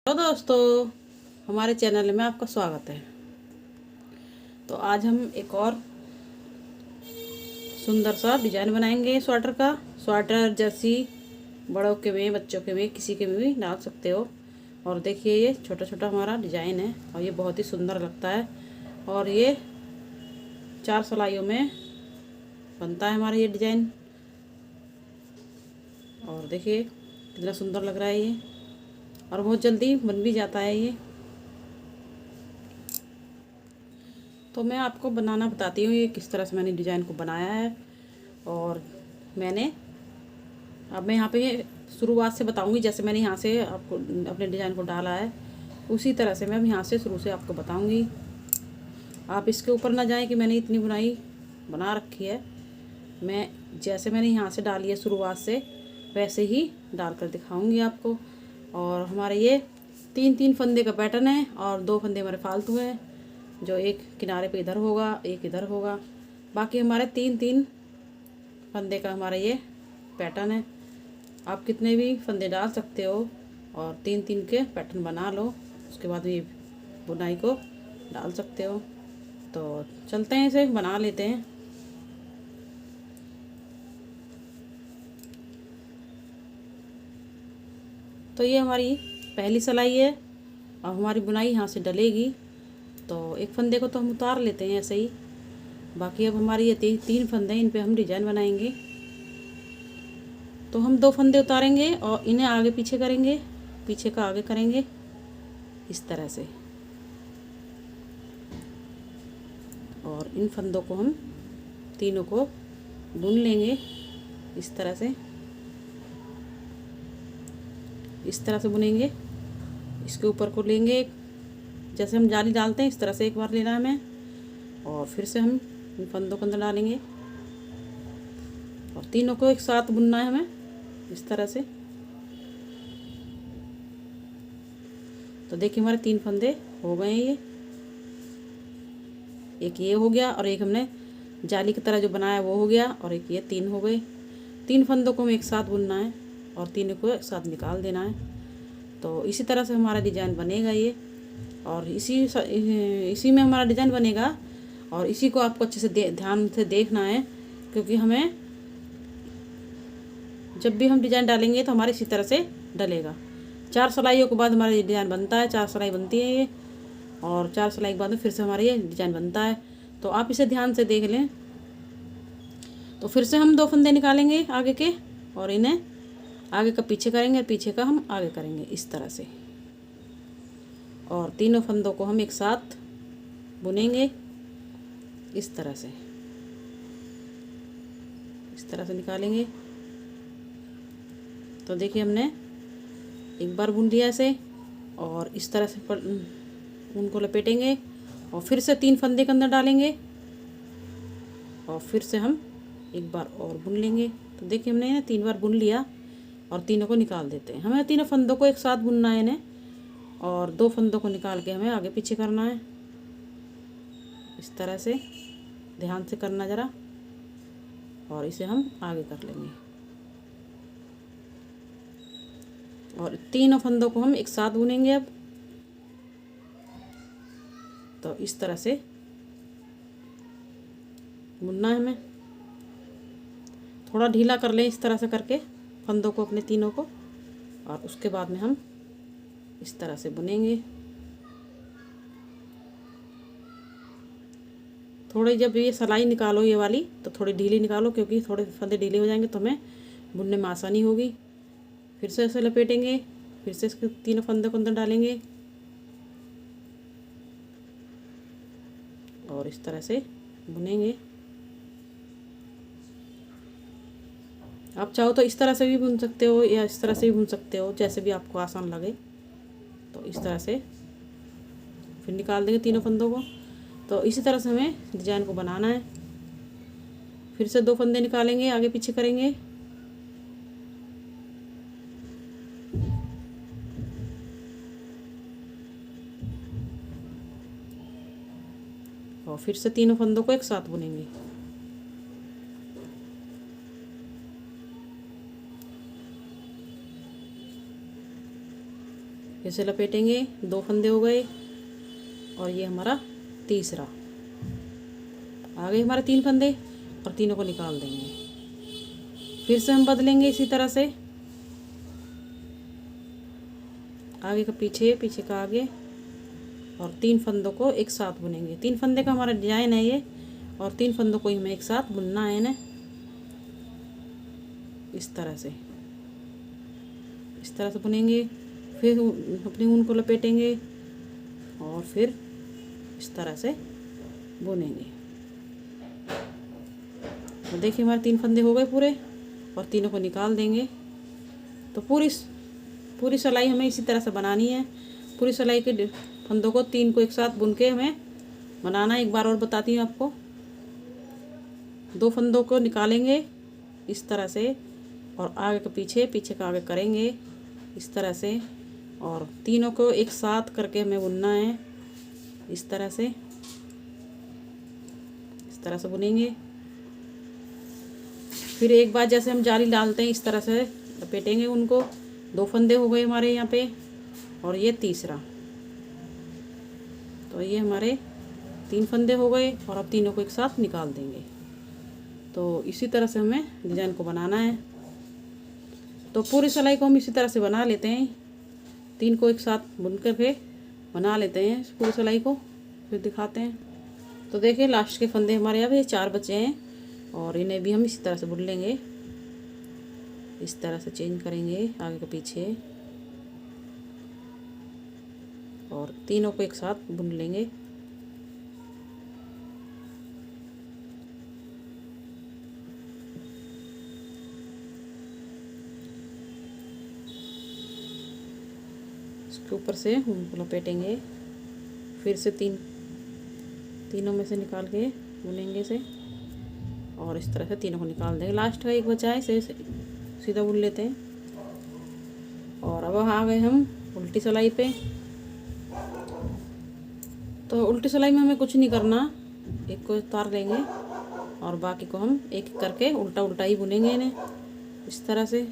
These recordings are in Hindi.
हेलो दोस्तों, हमारे चैनल में आपका स्वागत है। तो आज हम एक और सुंदर सा डिजाइन बनाएंगे स्वेटर का। स्वेटर जर्सी बड़ों के में, बच्चों के में, किसी के में भी डाल सकते हो। और देखिए ये छोटा छोटा हमारा डिजाइन है और ये बहुत ही सुंदर लगता है। और ये 4 सिलाइयों में बनता है हमारा ये डिजाइन। और देखिए कितना सुंदर लग रहा है ये, और बहुत जल्दी बन भी जाता है ये। तो मैं आपको बनाना बताती हूँ ये किस तरह से मैंने डिज़ाइन को बनाया है। और अब मैं यहाँ पे शुरुआत से बताऊँगी, जैसे मैंने यहाँ से आपको अपने डिज़ाइन को डाला है उसी तरह से मैं अब यहाँ से शुरू से आपको बताऊँगी। आप इसके ऊपर ना जाएं कि मैंने इतनी बुनाई बना रखी है। मैं जैसे मैंने यहाँ से डाली है शुरुआत से वैसे ही डाल कर दिखाऊँगी आपको। और हमारे ये 3-3 फंदे का पैटर्न है और 2 फंदे हमारे फालतू हैं, जो एक किनारे पे इधर होगा, एक इधर होगा। बाकी हमारे 3-3 फंदे का हमारा ये पैटर्न है। आप कितने भी फंदे डाल सकते हो और 3-3 के पैटर्न बना लो, उसके बाद ये बुनाई को डाल सकते हो। तो चलते हैं, इसे बना लेते हैं। तो ये हमारी पहली सिलाई है और हमारी बुनाई यहाँ से डलेगी। तो एक फंदे को तो हम उतार लेते हैं ऐसे ही। बाकी अब हमारी ये 3 फंदे, इन पे हम डिजाइन बनाएंगे। तो हम 2 फंदे उतारेंगे और इन्हें आगे पीछे करेंगे, पीछे का आगे करेंगे इस तरह से। और इन फंदों को हम तीनों को बुन लेंगे इस तरह से, इस तरह से बुनेंगे। इसके ऊपर को लेंगे, जैसे हम जाली डालते हैं इस तरह से एक बार लेना है हमें, और फिर से हम इन फंदों के अंदर डालेंगे और तीनों को एक साथ बुनना है हमें इस तरह से। तो देखिए हमारे 3 फंदे हो गए हैं। ये एक ये हो गया और एक हमने जाली की तरह जो बनाया वो हो गया, और एक ये 3 हो गए। 3 फंदों को हमें एक साथ बुनना है और तीनों को एक साथ निकाल देना है। तो इसी तरह से हमारा डिजाइन बनेगा ये, और इसी में हमारा डिजाइन बनेगा। और इसी को आपको अच्छे से ध्यान से देखना है, क्योंकि हमें जब भी हम डिजाइन डालेंगे तो हमारे इसी तरह से डलेगा। 4 सिलाइयों के बाद हमारा ये डिजाइन बनता है, 4 सिलाई बनती है ये, और 4 सिलाई के बाद में फिर से हमारा ये डिजाइन बनता है। तो आप इसे ध्यान से देख लें। तो फिर से हम 2 फंदे निकालेंगे आगे के, और इन्हें आगे का पीछे करेंगे और पीछे का हम आगे करेंगे इस तरह से। और तीनों फंदों को हम एक साथ बुनेंगे इस तरह से, इस तरह से निकालेंगे। तो देखिए हमने एक बार बुन लिया ऐसे, और इस तरह से उनको लपेटेंगे और फिर से 3 फंदे के अंदर डालेंगे और फिर से हम एक बार और बुन लेंगे। तो देखिए हमने 3 बार बुन लिया और तीनों को निकाल देते हैं। हमें तीनों फंदों को एक साथ बुनना है इन्हें, और 2 फंदों को निकाल के हमें आगे पीछे करना है इस तरह से। ध्यान से करना ज़रा, और इसे हम आगे कर लेंगे। और तीनों फंदों को हम एक साथ बुनेंगे अब। तो इस तरह से बुनना है हमें। थोड़ा ढीला कर लें इस तरह से करके फंदों को अपने तीनों को, और उसके बाद में हम इस तरह से बुनेंगे। थोड़ी जब ये सिलाई निकालो ये वाली तो थोड़ी ढीली निकालो, क्योंकि थोड़े फंदे ढीले हो जाएंगे तो हमें बुनने में आसानी होगी। फिर से ऐसे लपेटेंगे, फिर से इसके तीनों फंदे को अंदर डालेंगे और इस तरह से बुनेंगे। आप चाहो तो इस तरह से भी बुन सकते हो या इस तरह से भी बुन सकते हो, जैसे भी आपको आसान लगे। तो इस तरह से फिर निकाल देंगे तीनों फंदों को। तो इसी तरह से हमें डिजाइन को बनाना है। फिर से 2 फंदे निकालेंगे, आगे पीछे करेंगे और फिर से तीनों फंदों को एक साथ बुनेंगे। फिर से लपेटेंगे, 2 फंदे हो गए और ये हमारा तीसरा। आ गए हमारे 3 फंदे और तीनों को निकाल देंगे। फिर से हम बदलेंगे इसी तरह से, आगे का पीछे, पीछे का आगे, और 3 फंदों को एक साथ बुनेंगे। 3 फंदे का हमारा डिजाइन है ये, और 3 फंदों को ही हमें एक साथ बुनना है ना, इस तरह से, इस तरह से बुनेंगे। फिर अपनी ऊन को लपेटेंगे और फिर इस तरह से बुनेंगे। तो देखिए हमारे 3 फंदे हो गए पूरे और तीनों को निकाल देंगे। तो पूरी सिलाई हमें इसी तरह से बनानी है। पूरी सिलाई के फंदों को 3 को एक साथ बुन के हमें बनाना। एक बार और बताती हूँ आपको। 2 फंदों को निकालेंगे इस तरह से और आगे का पीछे, पीछे का आगे करेंगे इस तरह से, और तीनों को एक साथ करके हमें बुनना है इस तरह से, इस तरह से बुनेंगे। फिर एक बार जैसे हम जाली डालते हैं इस तरह से लपेटेंगे उनको। 2 फंदे हो गए हमारे यहाँ पे और ये तीसरा। तो ये हमारे 3 फंदे हो गए और अब तीनों को एक साथ निकाल देंगे। तो इसी तरह से हमें डिज़ाइन को बनाना है। तो पूरी सिलाई को हम इसी तरह से बना लेते हैं। 3 को एक साथ बुन करके बना लेते हैं पूरी सिलाई को, फिर दिखाते हैं। तो देखिए लास्ट के फंदे हमारे यहाँ पे 4 बचे हैं और इन्हें भी हम इसी तरह से बुन लेंगे। इस तरह से चेंज करेंगे आगे का पीछे और तीनों को एक साथ बुन लेंगे। इसके ऊपर से उनको लपेटेंगे, फिर से तीनों में से निकाल के बुनेंगे से, और इस तरह से तीनों को निकाल देंगे। लास्ट का एक बचा है इसे सीधा बुन लेते हैं। और अब आ गए हम उल्टी सिलाई पे। तो उल्टी सिलाई में हमें कुछ नहीं करना, एक को उतार लेंगे और बाकी को हम एक एक करके उल्टा उल्टा ही बुनेंगे इन्हें इस तरह से।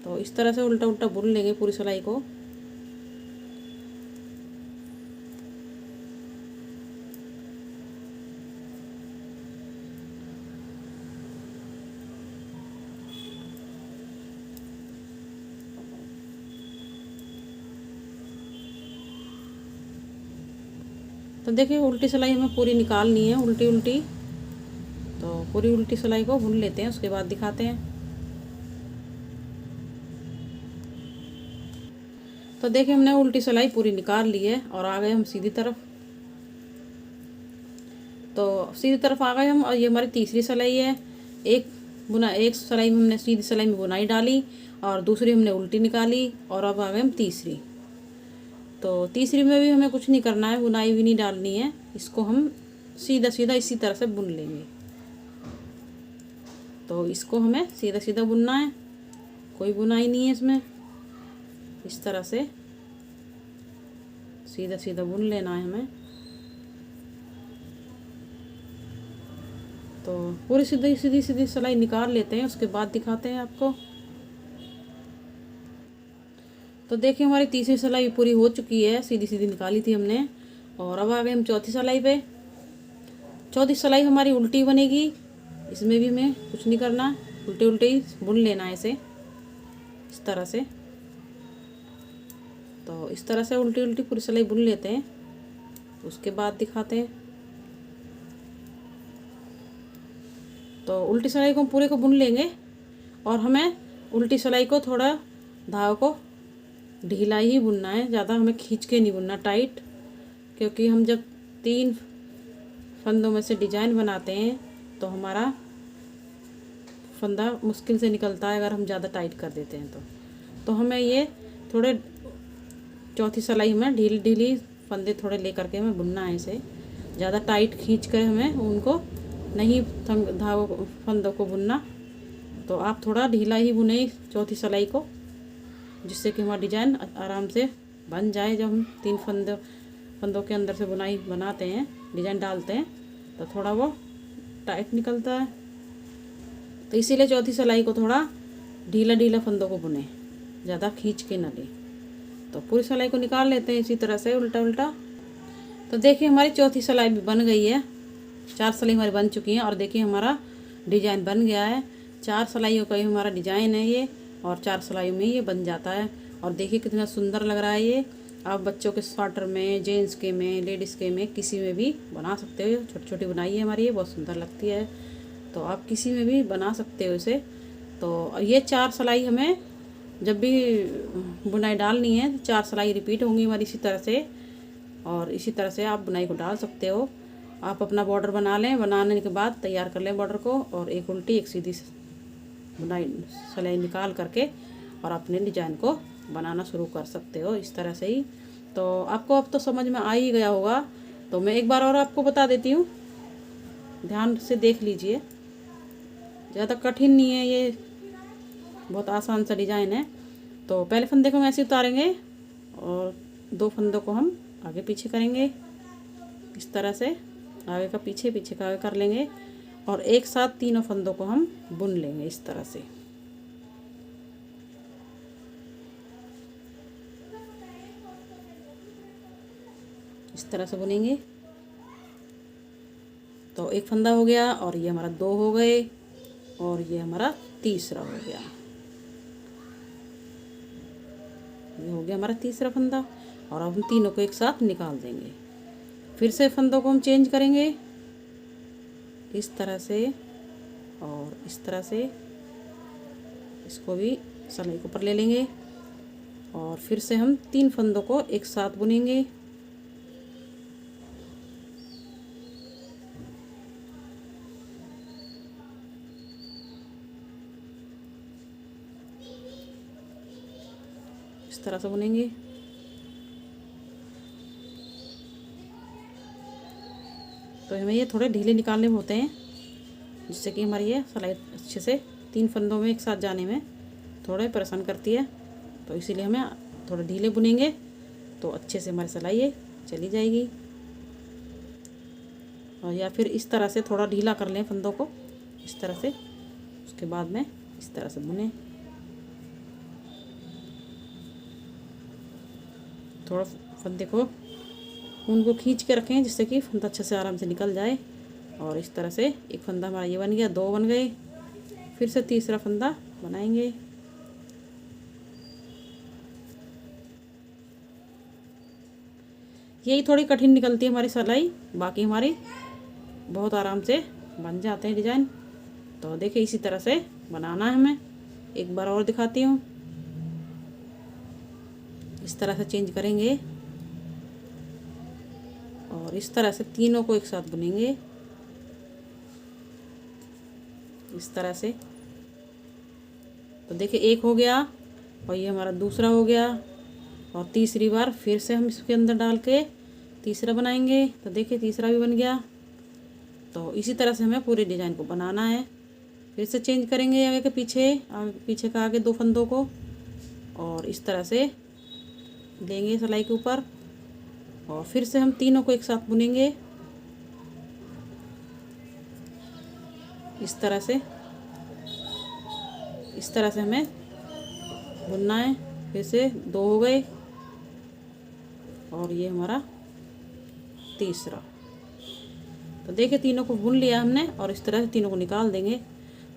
तो इस तरह से उल्टा उल्टा बुन लेंगे पूरी सिलाई को। तो देखिए उल्टी सिलाई हमें पूरी निकालनी है, उल्टी उल्टी। तो पूरी उल्टी सिलाई को बुन लेते हैं, उसके बाद दिखाते हैं। तो देखिए हमने उल्टी सिलाई पूरी निकाल ली है और आ गए हम सीधी तरफ। तो सीधी तरफ आ गए हम और ये हमारी तीसरी सिलाई है। एक सिलाई में हमने सीधी सिलाई में बुनाई डाली और दूसरी हमने उल्टी निकाली और अब आ गए हम तीसरी। तो तीसरी में भी हमें कुछ नहीं करना है, बुनाई भी नहीं डालनी है। इसको हम सीधा सीधा इसी तरह से बुन लेंगे। तो इसको हमें सीधा सीधा बुनना है, कोई बुनाई नहीं है इसमें। इस तरह से सीधा सीधा बुन लेना है हमें। तो पूरी सीधी सीधी सीधी सिलाई निकाल लेते हैं, उसके बाद दिखाते हैं आपको। तो देखिए हमारी तीसरी सिलाई पूरी हो चुकी है, सीधी सीधी निकाली थी हमने। और अब आ गए हम चौथी सिलाई पे। चौथी सिलाई हमारी उल्टी बनेगी, इसमें भी हमें कुछ नहीं करना, उल्टे उल्टे ही बुन लेना है इसे इस तरह से। तो इस तरह से उल्टी उल्टी पूरी सिलाई बुन लेते हैं, उसके बाद दिखाते हैं। तो उल्टी सिलाई को हम पूरे को बुन लेंगे और हमें उल्टी सिलाई को थोड़ा धागे को ढीला ही बुनना है, ज़्यादा हमें खींच के नहीं बुनना टाइट, क्योंकि हम जब 3 फंदों में से डिजाइन बनाते हैं तो हमारा फंदा मुश्किल से निकलता है अगर हम ज़्यादा टाइट कर देते हैं। तो हमें ये थोड़े चौथी सिलाई में ढीली ढीली फंदे थोड़े ले करके हमें बुनना है इसे। ज़्यादा टाइट खींच कर हमें उनको नहीं धागों फंदों को बुनना। तो आप थोड़ा ढीला ही बुने चौथी सिलाई को, जिससे कि हमारा डिजाइन आराम से बन जाए। जब हम 3 फंदों के अंदर से बुनाई बनाते हैं, डिजाइन डालते हैं, तो थोड़ा वो टाइट निकलता है। तो इसीलिए चौथी सिलाई को थोड़ा ढीला ढीला फंदों को बुने ज़्यादा खींच के ना लें। तो पूरी सिलाई को निकाल लेते हैं इसी तरह से उल्टा उल्टा। तो देखिए हमारी चौथी सिलाई भी बन गई है। 4 सिलाई हमारी बन चुकी हैं और देखिए हमारा डिजाइन बन गया है। 4 सिलाइयों का ही हमारा डिजाइन है ये, और 4 सिलाइयों में ये बन जाता है। और देखिए कितना सुंदर लग रहा है ये। आप बच्चों के स्वेटर में, जेंट्स के में, लेडीज़ के में, किसी में भी बना सकते हो। छोटी छोटी बनाई है हमारी, ये बहुत सुंदर लगती है। तो आप किसी में भी बना सकते हो इसे। तो ये 4 सिलाई हमें जब भी बुनाई डालनी है, 4 सिलाई रिपीट होंगी हमारी इसी तरह से। और इसी तरह से आप बुनाई को डाल सकते हो। आप अपना बॉर्डर बना लें, बनाने के बाद तैयार कर लें बॉर्डर को, और एक उल्टी एक सीधी बुनाई सिलाई निकाल करके और अपने डिजाइन को बनाना शुरू कर सकते हो इस तरह से ही। तो आपको अब तो समझ में आ ही गया होगा। तो मैं एक बार और आपको बता देती हूँ, ध्यान से देख लीजिए। ज़्यादा कठिन नहीं है ये, बहुत आसान सा डिजाइन है। तो पहले फंदे को हम ऐसे उतारेंगे और 2 फंदों को हम आगे पीछे करेंगे इस तरह से। आगे का पीछे, पीछे का आगे कर लेंगे, और एक साथ तीनों फंदों को हम बुन लेंगे इस तरह से। इस तरह से बुनेंगे। तो एक फंदा हो गया, और ये हमारा 2 हो गए, और ये हमारा तीसरा हो गया। ये हो गया हमारा तीसरा फंदा। और अब हम तीनों को एक साथ निकाल देंगे। फिर से फंदों को हम चेंज करेंगे इस तरह से और इस तरह से। इसको भी सिलाई के ऊपर ले लेंगे, और फिर से हम 3 फंदों को एक साथ बुनेंगे। इस तरह से बुनेंगे। तो हमें ये थोड़े ढीले निकालने होते हैं, जिससे कि हमारी ये सिलाई अच्छे से 3 फंदों में एक साथ जाने में थोड़े परेशान करती है। तो इसीलिए हमें थोड़े ढीले बुनेंगे तो अच्छे से हमारी सिलाई ये चली जाएगी। और या फिर इस तरह से थोड़ा ढीला कर लें फंदों को इस तरह से, उसके बाद में इस तरह से बुनें। थोड़ा फंदे को ऊन को खींच के रखें, जिससे कि फंदा अच्छे से आराम से निकल जाए। और इस तरह से एक फंदा हमारा ये बन गया, 2 बन गए। फिर से तीसरा फंदा बनाएंगे। यही थोड़ी कठिन निकलती है हमारी सिलाई, बाकी हमारी बहुत आराम से बन जाते हैं डिजाइन। तो देखिए इसी तरह से बनाना है हमें। एक बार और दिखाती हूँ। इस तरह से चेंज करेंगे, और इस तरह से तीनों को एक साथ बुनेंगे इस तरह से। तो देखिए एक हो गया, और ये हमारा दूसरा हो गया, और तीसरी बार फिर से हम इसके अंदर डाल के तीसरा बनाएंगे। तो देखिए तीसरा भी बन गया। तो इसी तरह से हमें पूरे डिजाइन को बनाना है। फिर से चेंज करेंगे आगे के पीछे, आगे पीछे का आगे 2 फंदों को, और इस तरह से लेंगे सिलाई के ऊपर, और फिर से हम तीनों को एक साथ बुनेंगे इस तरह से। इस तरह से हमें बुनना है। फिर से 2 हो गए, और ये हमारा तीसरा। तो देखिए तीनों को बुन लिया हमने, और इस तरह से तीनों को निकाल देंगे।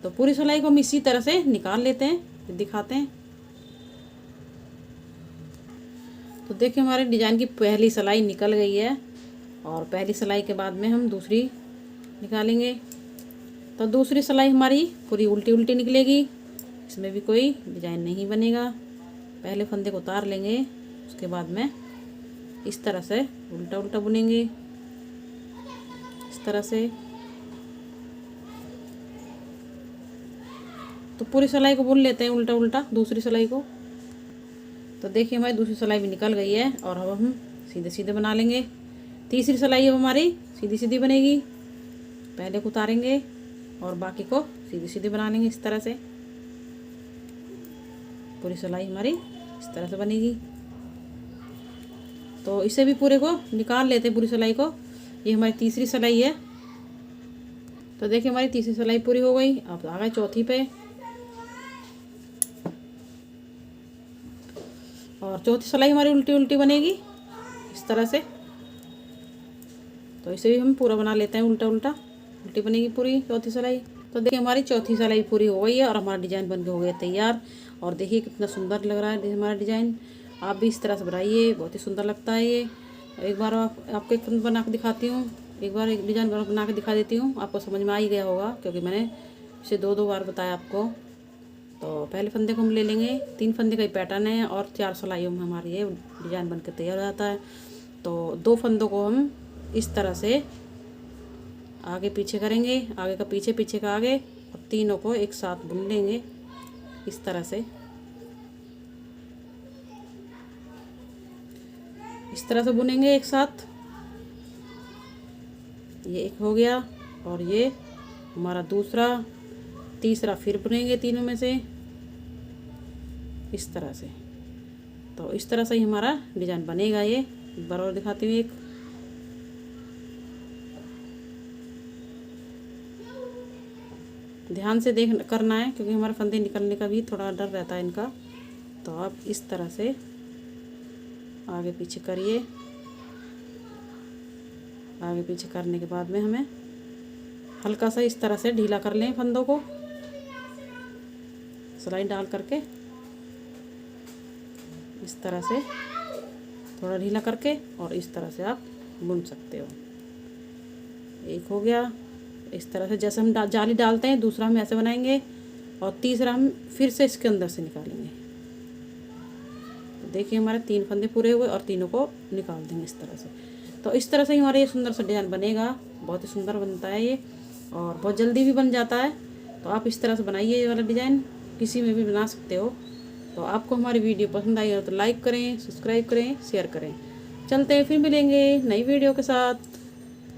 तो पूरी सिलाई को हम इसी तरह से निकाल लेते हैं, फिर दिखाते हैं। तो देखिए हमारे डिजाइन की पहली सिलाई निकल गई है, और पहली सिलाई के बाद में हम दूसरी निकालेंगे। तो दूसरी सिलाई हमारी पूरी उल्टी उल्टी निकलेगी, इसमें भी कोई डिजाइन नहीं बनेगा। पहले फंदे को उतार लेंगे, उसके बाद में इस तरह से उल्टा उल्टा बुनेंगे इस तरह से। तो पूरी सिलाई को बुन लेते हैं उल्टा उल्टा दूसरी सिलाई को। तो देखिए हमारी दूसरी सिलाई भी निकल गई है, और अब हम सीधे सीधे बना लेंगे। तीसरी सिलाई अब हमारी सीधी सीधी बनेगी। पहले को उतारेंगे और बाकी को सीधी सीधी बना लेंगे इस तरह से। पूरी सिलाई हमारी इस तरह से बनेगी। तो इसे भी पूरे को निकाल लेते हैं पूरी सिलाई को। ये हमारी तीसरी सिलाई है। तो देखिए हमारी तीसरी सिलाई पूरी हो गई। अब आ गए चौथी पे। और चौथी सिलाई हमारी उल्टी उल्टी बनेगी इस तरह से। तो इसे भी हम पूरा बना लेते हैं, उल्टा उल्टा उल्टी बनेगी पूरी चौथी सिलाई। तो देखिए हमारी चौथी सिलाई पूरी हो गई है और हमारा डिज़ाइन बन के हो गया तैयार। और देखिए कितना सुंदर लग रहा है हमारा डिज़ाइन। आप भी इस तरह से बनाइए, बहुत ही सुंदर लगता है ये। एक बार आपको एक फंदा बना के दिखाती हूँ, एक बार एक डिज़ाइन बना के दिखा देती हूँ। आपको समझ में आ ही गया होगा क्योंकि मैंने इसे 2 बार बताया आपको। तो पहले फंदे को हम ले लेंगे, 3 फंदे का ही पैटर्न है और 4 सिलाइयों में हमारी ये डिज़ाइन बन के तैयार हो जाता है। तो 2 फंदों को हम इस तरह से आगे पीछे करेंगे, आगे का पीछे, पीछे का आगे, और तीनों को एक साथ बुन लेंगे इस तरह से। इस तरह से बुनेंगे एक साथ। ये एक हो गया और ये हमारा दूसरा, तीसरा फिर बुनेंगे तीनों में से इस तरह से। तो इस तरह से ही हमारा डिज़ाइन बनेगा। ये एक बार और दिखाती हूँ। एक ध्यान से करना है क्योंकि हमारे फंदे निकलने का भी थोड़ा डर रहता है इनका। तो आप इस तरह से आगे पीछे करिए। आगे पीछे करने के बाद में हमें हल्का सा इस तरह से ढीला कर लें फंदों को, सिलाई डाल करके इस तरह से थोड़ा ढीला करके, और इस तरह से आप बुन सकते हो। एक हो गया। इस तरह से जैसे हम जाली डालते हैं, दूसरा हम ऐसे बनाएंगे और तीसरा हम फिर से इसके अंदर से निकालेंगे। तो देखिए हमारे 3 फंदे पूरे हुए और तीनों को निकाल देंगे इस तरह से। तो इस तरह से ही हमारा ये सुंदर सा डिज़ाइन बनेगा। बहुत ही सुंदर बनता है ये और बहुत जल्दी भी बन जाता है। तो आप इस तरह से बनाइए, ये वाला डिज़ाइन किसी में भी बना सकते हो। तो आपको हमारी वीडियो पसंद आई हो तो लाइक करें, सब्सक्राइब करें, शेयर करें। चलते हैं, फिर मिलेंगे नई वीडियो के साथ।